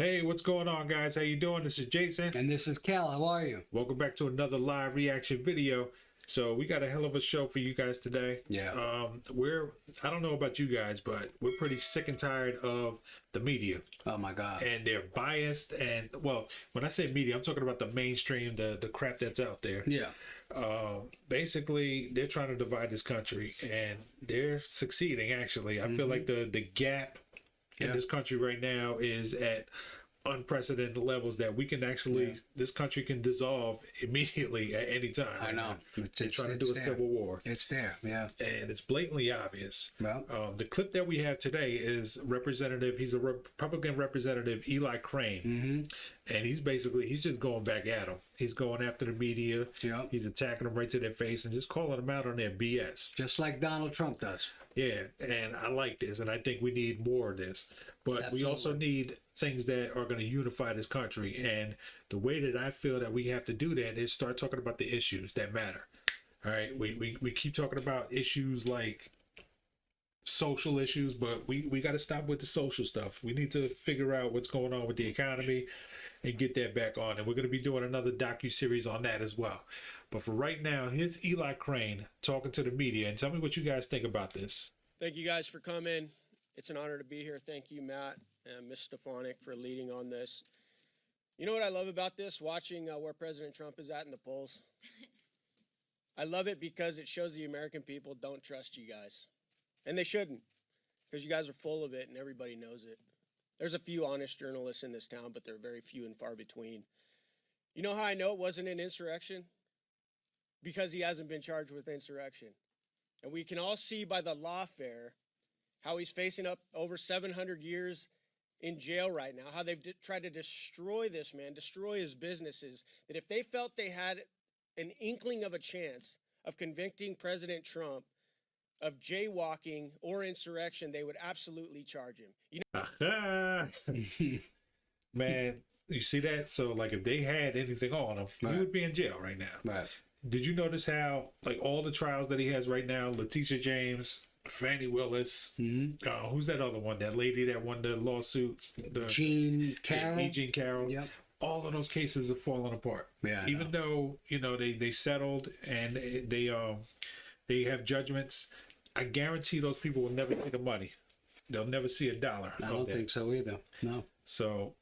Hey, what's going on, guys? How you doing? This is Jason. And this is Cal. How are you? Welcome back to another live reaction video. So we got a hell of a show for you guys today. Yeah. I don't know about you guys, but we're pretty sick and tired of the media. Oh my God. And they're biased. And well, when I say media, I'm talking about the mainstream, the crap that's out there. Yeah. Basically, they're trying to divide this country, and they're succeeding. Actually, I feel like the gap in this country right now is at unprecedented levels that we can actually this country can dissolve immediately at any time. I know. They're trying to do a civil war. It's there, yeah. And it's blatantly obvious. Well, the clip that we have today is representative. He's a Republican representative, Eli Crane, and he's just going back at him. He's going after the media. Yeah. He's attacking them right to their face and just calling them out on their BS. Just like Donald Trump does. Yeah, and I like this, and I think we need more of this. But Absolutely. we also need things that are going to unify this country. And the way that I feel that we have to do that is start talking about the issues that matter. All right, we keep talking about issues like social issues, but we got to stop with the social stuff. We need to figure out what's going on with the economy and get that back on. And we're going to be doing another docu-series on that as well. But for right now, here's Eli Crane talking to the media. And tell me what you guys think about this. Thank you guys for coming. It's an honor to be here. Thank you, Matt and Ms. Stefanik, for leading on this. You know what I love about this? Watching where President Trump is at in the polls. I love it because it shows the American people don't trust you guys. And they shouldn't, because you guys are full of it and everybody knows it. There's a few honest journalists in this town, but they're very few and far between. You know how I know it wasn't an insurrection? Because he hasn't been charged with insurrection. And we can all see by the lawfare how he's facing up over 700 years in jail right now, how they've tried to destroy this man, destroy his businesses, that if they felt they had an inkling of a chance of convicting President Trump of jaywalking or insurrection, they would absolutely charge him. You know, man, you see that? So like if they had anything on him, he would be in jail right now. Right. Did you notice how like all the trials that he has right now, Letitia James, Fannie Willis, who's that other one? That lady that won the lawsuit, Jean Carroll. Jean Carroll. Yep. All of those cases are falling apart. Yeah. Even though they settled and they have judgments, I guarantee those people will never see the money. They'll never see $1. I don't think so either. No. So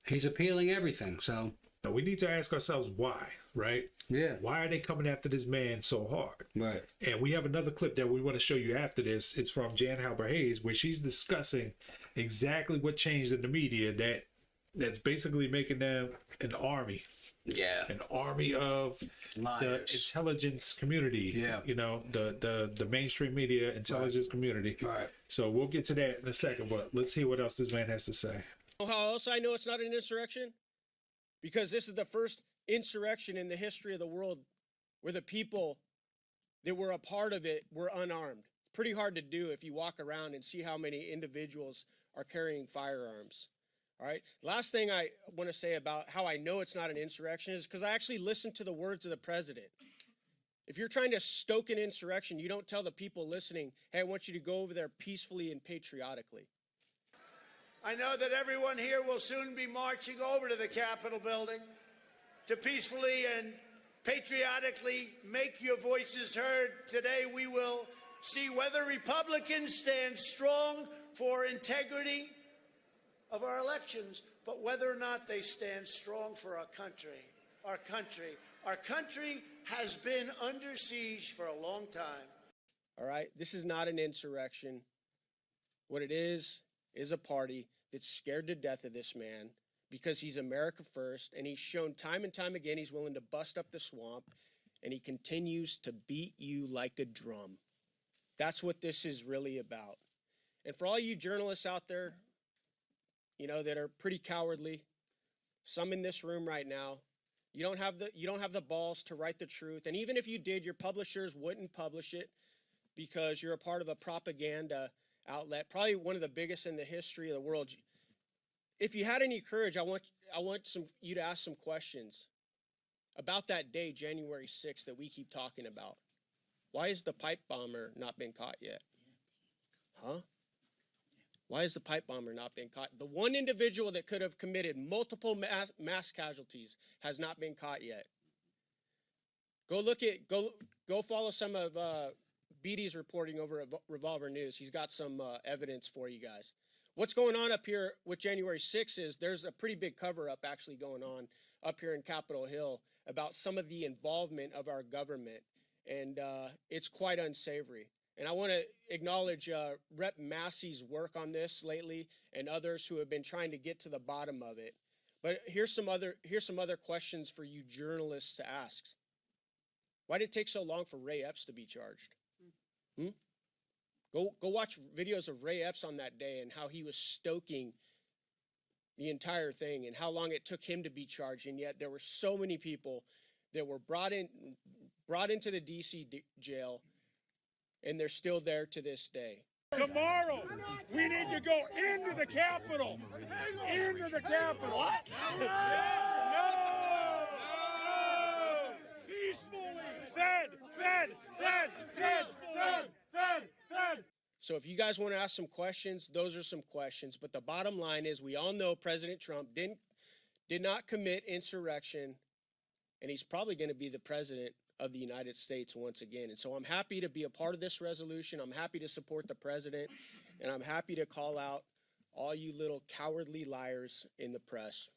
he's appealing everything. So we need to ask ourselves why, right? Yeah. Why are they coming after this man so hard? Right. And we have another clip that we want to show you after this. It's from Jan Halber Hayes, where she's discussing exactly what changed in the media that's basically making them an army. Yeah. An army of liars. The intelligence community. Yeah. The mainstream media intelligence community. Right. So we'll get to that in a second, but let's hear what else this man has to say. How else I know it's not an insurrection? Because this is the first insurrection in the history of the world where the people that were a part of it were unarmed. It's pretty hard to do if you walk around and see how many individuals are carrying firearms. All right. Last thing I want to say about how I know it's not an insurrection is because I actually listened to the words of the president. If you're trying to stoke an insurrection, you don't tell the people listening, hey, I want you to go over there peacefully and patriotically. I know that everyone here will soon be marching over to the Capitol building to peacefully and patriotically make your voices heard. Today we will see whether Republicans stand strong for integrity of our elections, but whether or not they stand strong for our country. Our country. Our country has been under siege for a long time. All right, this is not an insurrection. What it is a party that's scared to death of this man because he's America first, and he's shown time and time again he's willing to bust up the swamp, and he continues to beat you like a drum. That's what this is really about. And for all you journalists out there, that are pretty cowardly, some in this room right now, you don't have the balls to write the truth. And even if you did, your publishers wouldn't publish it because you're a part of a propaganda outlet, probably one of the biggest in the history of the world. If you had any courage, I want you to ask some questions about that day, January 6th, that we keep talking about. Why has the pipe bomber not been caught yet? Huh? Why is the pipe bomber not being caught? The one individual that could have committed multiple mass casualties has not been caught yet. Go follow some of Beatty's reporting over at Revolver News. He's got some evidence for you guys. What's going on up here with January 6th is there's a pretty big cover-up actually going on up here in Capitol Hill about some of the involvement of our government, and it's quite unsavory. And I want to acknowledge Rep. Massey's work on this lately and others who have been trying to get to the bottom of it. But here's some other questions for you journalists to ask. Why did it take so long for Ray Epps to be charged? Go watch videos of Ray Epps on that day and how he was stoking the entire thing and how long it took him to be charged. And yet there were so many people that were brought into the DC jail, and they're still there to this day. Tomorrow, we need to go into the Capitol. Into the Capitol. What? No! Peacefully. Fed. So if you guys want to ask some questions, those are some questions. But the bottom line is we all know President Trump did not commit insurrection, and he's probably going to be the president of the United States once again. And so I'm happy to be a part of this resolution. I'm happy to support the president, and I'm happy to call out all you little cowardly liars in the press.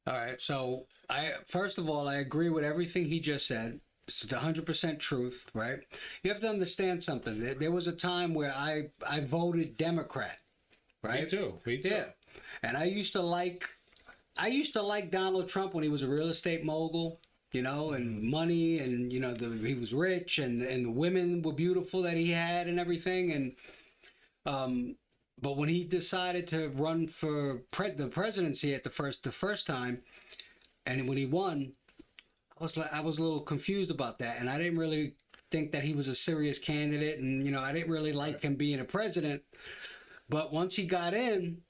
All right. So first of all, I agree with everything he just said. It's 100% truth, right? You have to understand something. There was a time where I voted Democrat, right? Me too. Yeah. And I used to like Donald Trump when he was a real estate mogul, you know, and money, and you know, he was rich, and the women were beautiful that he had and everything. And but when he decided to run for the presidency at the first time, and when he won, I was a little confused about that, and I didn't really think that he was a serious candidate, and you know, I didn't really like him being a president. But once he got in,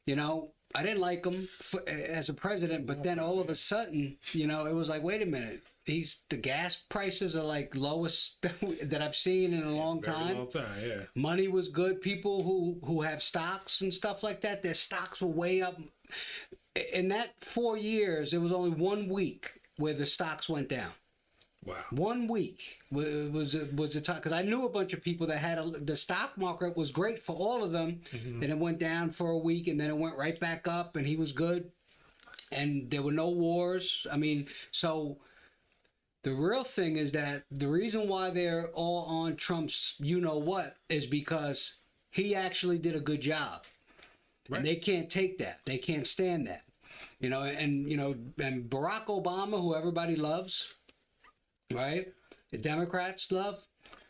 you know, I didn't like him as a president. But then all of a sudden, you know, it was like, wait a minute, the gas prices are like lowest that I've seen in a long time. Yeah. Money was good. People who have stocks and stuff like that, their stocks were way up. In that 4 years, it was only 1 week where the stocks went down. Wow. 1 week was a time, because I knew a bunch of people that had the stock market was great for all of them, and it went down for a week, and then it went right back up, and he was good, and there were no wars. I mean, so the real thing is that the reason why they're all on Trump's you-know-what is because he actually did a good job. Right. And they can't take that. They can't stand that. You know, and Barack Obama, who everybody loves, right? The Democrats love.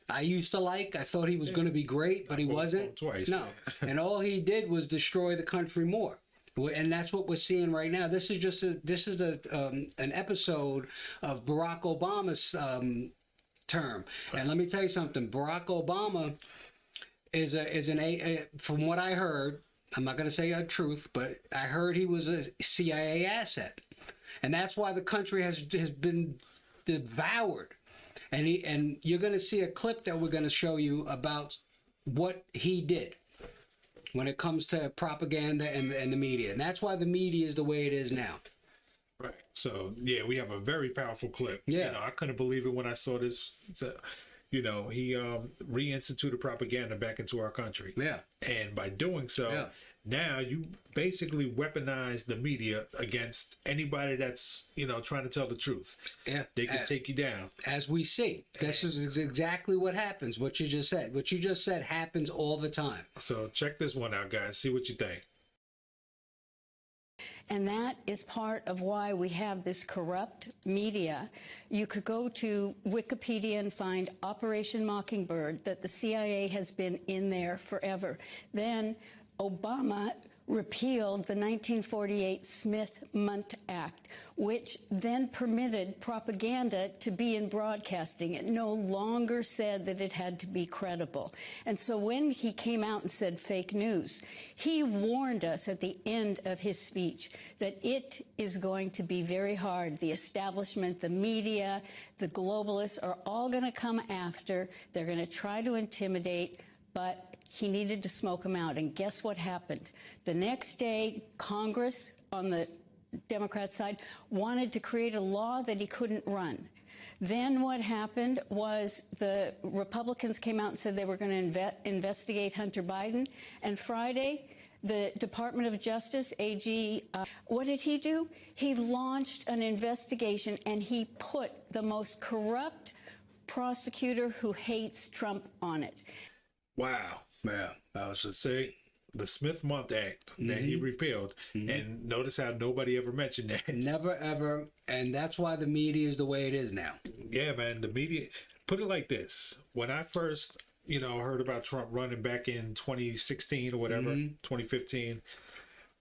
I used to like. I thought he was going to be great, but he wasn't. Twice. No, and all he did was destroy the country more. And that's what we're seeing right now. This is an episode of Barack Obama's term. And let me tell you something. Barack Obama is from what I heard. I'm not going to say a truth, but I heard he was a CIA asset, and that's why the country has been devoured. And you're going to see a clip that we're going to show you about what he did when it comes to propaganda and the media, and that's why the media is the way it is now. Right. So yeah, we have a very powerful clip. Yeah. You know, I couldn't believe it when I saw this. You know, he reinstituted propaganda back into our country. Yeah. And by doing so, now you basically weaponize the media against anybody that's, you know, trying to tell the truth. Yeah. They can take you down. As we see. This is exactly what happens, what you just said. What you just said happens all the time. So check this one out, guys. See what you think. And that is part of why we have this corrupt media. You could go to Wikipedia and find Operation Mockingbird, that the CIA has been in there forever. Then Obama repealed the 1948 Smith-Mundt Act, which then permitted propaganda to be in broadcasting. It no longer said that it had to be credible. And so when he came out and said fake news, he warned us at the end of his speech that it is going to be very hard. The establishment, the media, the globalists are all going to come after. They're going to try to intimidate, but He needed to smoke him out. And guess what happened? The next day, Congress on the Democrat side wanted to create a law that he couldn't run. Then what happened was the Republicans came out and said they were going to investigate Hunter Biden. And Friday, the Department of Justice, AG, what did he do? He launched an investigation, and he put the most corrupt prosecutor who hates Trump on it. Wow. Yeah, that was Say the Smith-Month Act that he repealed, and notice how nobody ever mentioned that. never ever, and that's why the media is the way it is now. Yeah, man, the media, put it like this. When I first, heard about Trump running back in 2016 or whatever, 2015,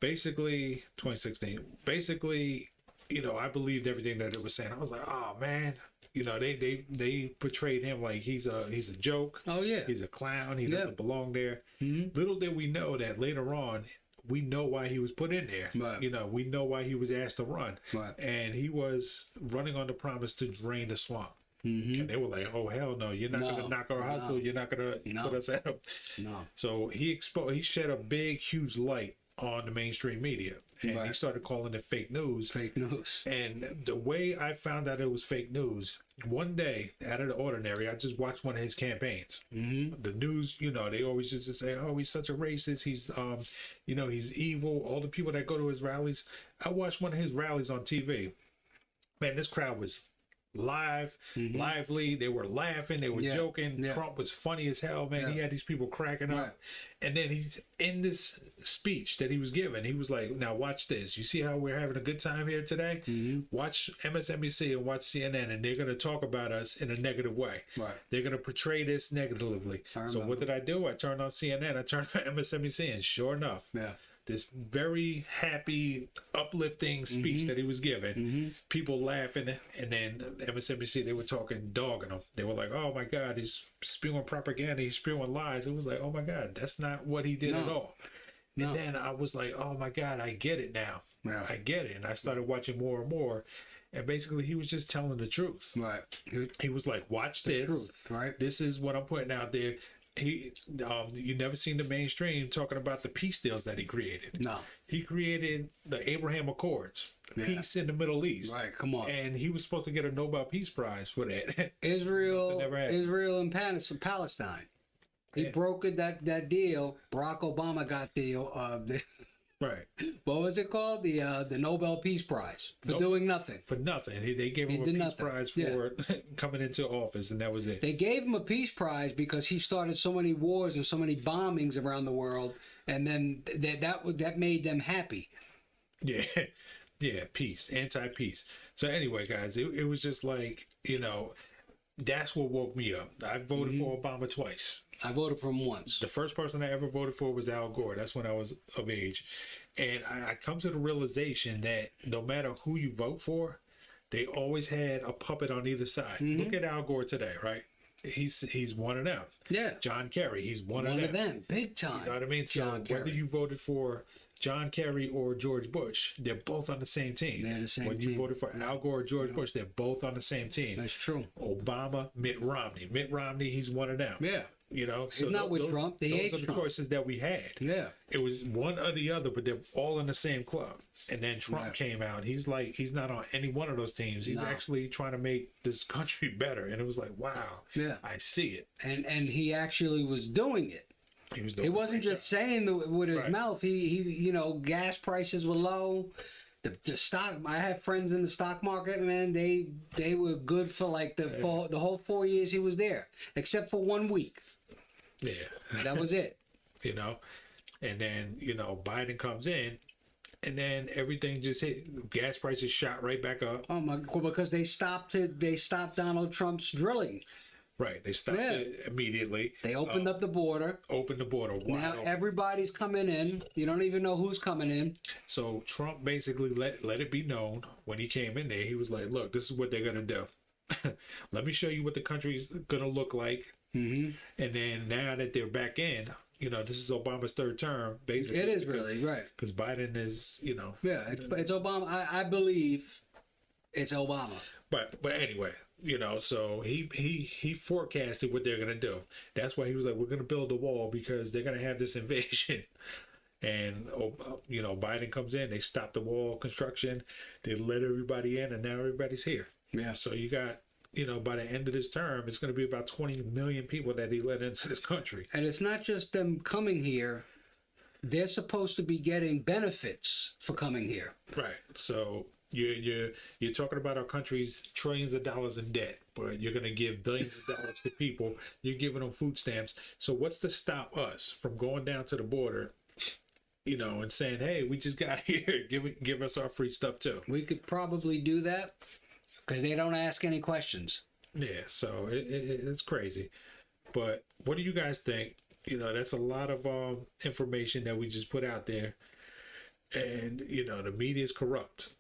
basically 2016, I believed everything that it was saying. I was like, oh man, they portrayed him like he's a joke. Oh yeah, He's a clown. He doesn't belong there. Little did we know that later on, we know why he was put in there. Right. We know why he was asked to run. Right. And he was running on the promise to drain the swamp. And they were like, oh hell no, you're not gonna knock our hospital, you're not gonna put us out. No. So he shed a big, huge light on the mainstream media, and he started calling it fake news. Fake news. And the way I found out it was fake news, one day out of the ordinary, I just watched one of his campaigns. The news, they always just say, oh, he's such a racist, he's he's evil, all the people that go to his rallies. I watched one of his rallies on TV. Man, this crowd was lively. They were laughing, they were joking. Trump was funny as hell, man. He had these people cracking up. And then he's in this speech that he was giving, he was like, now watch this, you see how we're having a good time here today? Watch MSNBC and watch CNN, and they're going to talk about us in a negative way. They're going to portray this negatively. So what did I do? I turned on CNN, I turned on MSNBC, and sure enough, this very happy, uplifting speech that he was giving, people laughing, and then MSNBC, they were talking, dogging him. They were like, oh my God, he's spewing propaganda, he's spewing lies. It was like, oh my God, that's not what he did at all. And then I was like, oh my God, I get it now. I get it. And I started watching more and more. And basically, he was just telling the truth. He was like, watch this. Truth, right? This is what I'm putting out there. You never seen the mainstream talking about the peace deals that he created. No. He created the Abraham Accords, peace in the Middle East. Right, come on. And he was supposed to get a Nobel Peace Prize for that. Israel and Palestine. He brokered that deal. Barack Obama got the right. What was it called? The Nobel Peace Prize for doing nothing. For nothing. They gave him a Peace Prize for coming into office, and that was it. They gave him a Peace Prize because he started so many wars and so many bombings around the world, and then that made them happy. Yeah. Yeah, peace, anti-peace. So anyway, guys, it was just like, that's what woke me up. I voted for Obama twice. I voted for him once. The first person I ever voted for was Al Gore. That's when I was of age. And I come to the realization that no matter who you vote for, they always had a puppet on either side. Look at Al Gore today, right? He's one of them. Yeah. John Kerry, he's one of them. Big time. You know what I mean? So whether you voted for John Kerry or George Bush, they're both on the same team. They're the same when you voted for Al Gore or George Bush, they're both on the same team. That's true. Obama, Mitt Romney. Mitt Romney, he's one of them. Yeah. So he's not with Trump. Those are the choices that we had. Yeah. It was one or the other, but they're all in the same club. And then Trump came out. He's not on any one of those teams. He's actually trying to make this country better. And it was like, wow. Yeah. I see it. And he actually was doing it. He was doing it. Wasn't just saying it with his mouth. He gas prices were low. The stock. I had friends in the stock market, man. They were good for like the whole 4 years he was there, except for 1 week. Yeah, that was it. And then Biden comes in, and then everything just hit. Gas prices shot right back up. Oh my God! Because they stopped Donald Trump's drilling. Right, they stopped it immediately. They opened up the border. Now everybody's coming in. You don't even know who's coming in. So Trump basically let it be known when he came in there. He was like, "Look, this is what they're gonna do. Let me show you what the country's gonna look like." And then now that they're back in, this is Obama's third term. Basically, it is really right because Biden is, Yeah, it's Obama. I believe it's Obama. But anyway, You know, so he forecasted what they're gonna do. That's why he was like, we're gonna build a wall because they're gonna have this invasion. And you know, Biden comes in, they stop the wall construction, they let everybody in, and now everybody's here. Yeah. So you got, you know, by the end of this term, it's going to be about 20 million people that he let into this country. And it's not just them coming here; they're supposed to be getting benefits for coming here. Right. So you're talking about our country's trillions of dollars in debt, but you're going to give billions of dollars to people. You're giving them food stamps. So what's to stop us from going down to the border, you know, and saying, hey, we just got here, give us our free stuff too? We could probably do that because they don't ask any questions. Yeah, so it's crazy. But what do you guys think? You know, that's a lot of information that we just put out there. And, you know, the media is corrupt.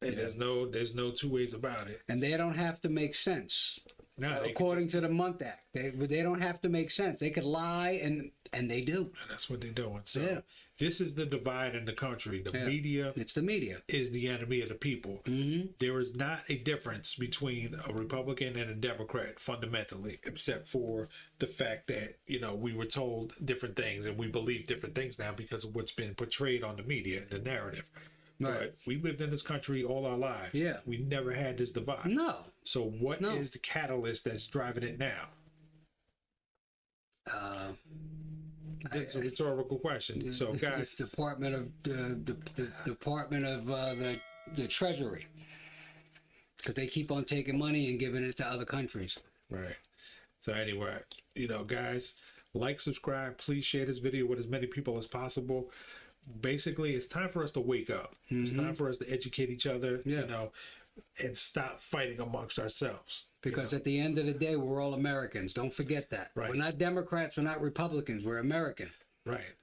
And there's no two ways about it. And they don't have to make sense. No, According to the Month Act. They don't have to make sense. They could lie, and they do. That's what they're doing. So this is the divide in the country. The media. It's the media. Is the enemy of the people. Mm-hmm. There is not a difference between a Republican and a Democrat fundamentally, except for the fact that, you know, we were told different things and we believe different things now because of what's been portrayed on the media, the narrative. Right. But we lived in this country all our lives. Yeah. We never had this divide. No. So what is the catalyst that's driving it now? It's a rhetorical question. So, guys, it's Department of the Department of the Treasury, because they keep on taking money and giving it to other countries. Right. So anyway, you know, guys, like, subscribe, please share this video with as many people as possible. Basically, it's time for us to wake up. Mm-hmm. It's time for us to educate each other, you know, and stop fighting amongst ourselves. Because at the end of the day, we're all Americans. Don't forget that. Right. We're not Democrats. We're not Republicans. We're American. Right.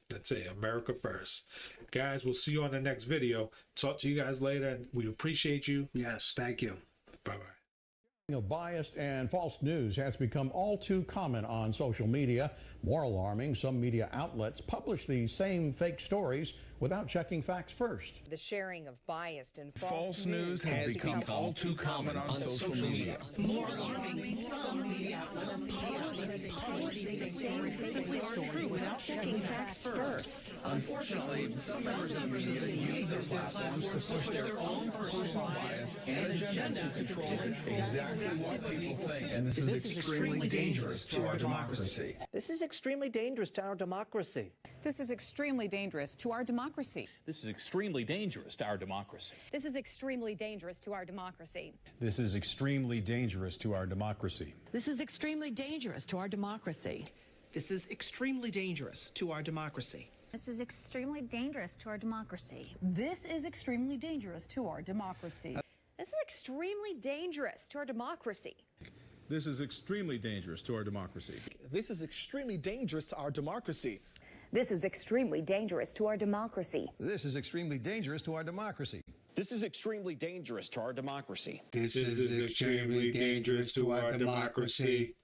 That's it. America first. Guys, we'll see you on the next video. Talk to you guys later. We appreciate you. Yes. Thank you. Bye-bye. Of biased and false news has become all too common on social media. More alarming, some media outlets publish these same fake stories without checking facts first. The sharing of biased and false news has become all too common on social media. More alarming, some media outlets publish these same fake stories without checking facts first. Unfortunately, some members of the media use their platforms to push their own personal bias and agenda to control exactly what people think. And this is extremely dangerous to our democracy. This is extremely dangerous to our democracy. This is extremely dangerous to our democracy. This is extremely dangerous to our democracy. This is extremely dangerous to our democracy. This is extremely dangerous to our democracy. This is extremely dangerous to our democracy. This is extremely dangerous to our democracy. This is extremely dangerous to our democracy. This is extremely dangerous to our democracy. This is extremely dangerous to our democracy. This is extremely dangerous to our democracy. This is extremely dangerous to our democracy. This is extremely dangerous to our democracy. This is extremely dangerous to our democracy. This is extremely dangerous to our democracy. This is extremely dangerous to our democracy.